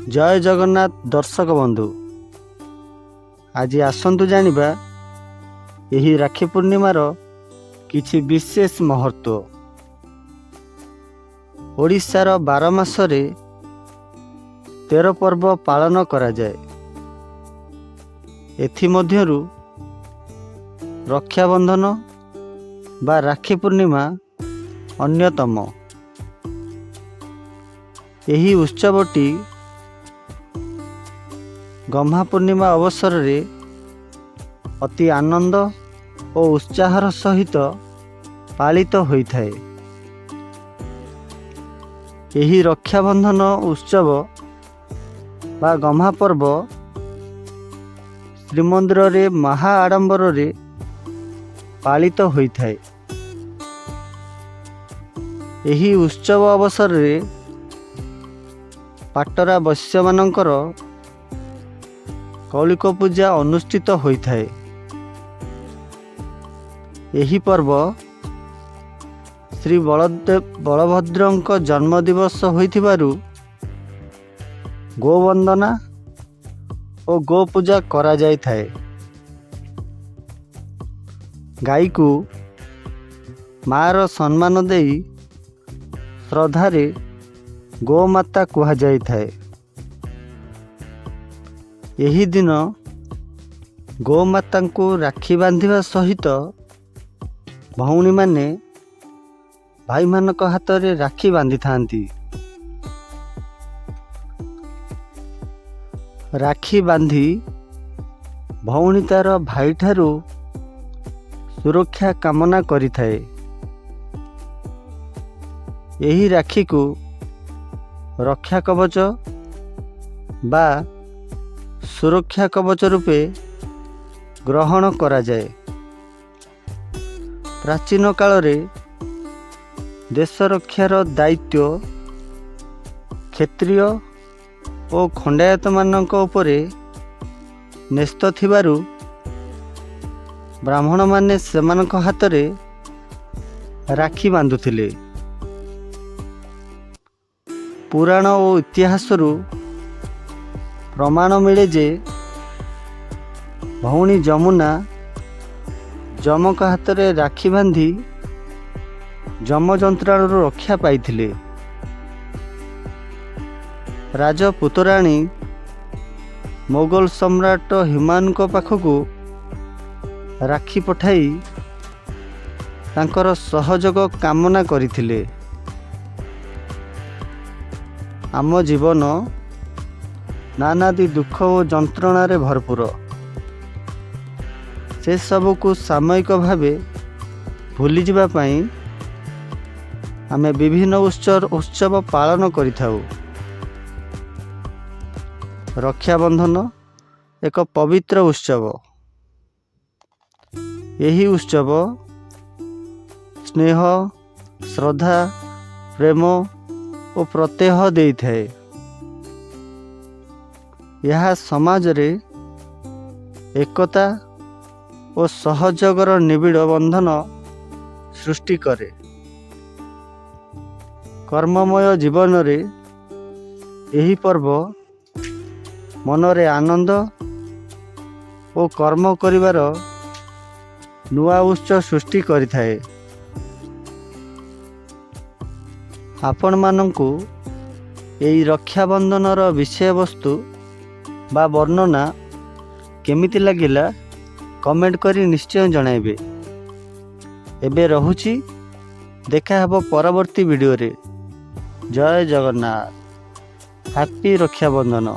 जय जगन्नाथ दर्शक बंधु, आज आसतु जानिबा एही राखी पूर्णिमार किछि विशेष महत्व। ओडिशार 12 मासरे 13 पर्व पालन करा जाए। एथि मध्यरु रक्षाबंधन बा राखी पूर्णिमा अन्यतम। एही उत्सवटी गम्हा पूर्णिमा अवसर रे अति आनंद और उत्साहर सहित पालित होइथाए। एही रक्षाबंधन उत्सव बा गम्हा पर्व श्रीमंदिर रे महा आडंबर रे पालित होइथाए। एही उत्सव अवसर रे पाटरा वैश्य मानकर कौलिक पूजा अनुष्ठित होइथाए। एही पर्व श्री बलभद्रंक जन्म दिवस होइथिबारु गोवंदना और गो पूजा करा जाय थाए। गाई को मार सम्मान देई श्रद्धारे गोमाता कुहा जाय थाए। एही दिन गोमाता को राखी बांधिबा सहित भौणी माने भाई मानक हाथ रे राखी बांधि थांती। राखी बांधी भौणी तार भाई ठारू सुरक्षा कामना करि थाए। एही राखी को रक्षा कवच बा सुरक्षा कवच रूपे ग्रहण करा जाए। प्राचीन काल रे देश रक्षार दायित्व क्षत्रिय और खंडायत मानक उपरे न्यस्त थिबारु ब्राह्मण माने सेमानक हाथ रे राखी बांधुथिले। पुराण और इतिहास प्रमाण मिले जे भौणी जमुना जमक हाथ रे राखी बांधी जम जंत्राणु रक्षा पाइथिले। राजपुतराणी मोगल सम्राट हुमायूं को पाखकु राखी पठाई तांकर सहयोग कामना करिथिले। आम जीवन नानादि दुख और जंत्रणा रे भरपूर। से सब को सामयिक भावे भूली जिबा पई आमे विभिन्न उत्सव पालन करिथाउ। रक्षाबंधन एक पवित्र उत्सव। यही उत्सव स्नेह श्रद्धा प्रेम और प्रत्यय देई थाए। यह समाज रे एकता और सहयोगर निबिड़ बंधन सृष्टि करे। कर्ममय जीवन रे यही पर्व मनरे आनंद और कर्म करिवार नुआ उत्सव सृष्टि करिथाए। आपण मानंकु एई रक्षाबंधनर विषय वस्तु बा वर्णना केमिति लागिला कमेंट करी निश्चय जणाइबे। एबे रहुछि, देखा हबो परवर्ती वीडियो रे। जय जगन्नाथ। हैप्पी रक्षाबंधन।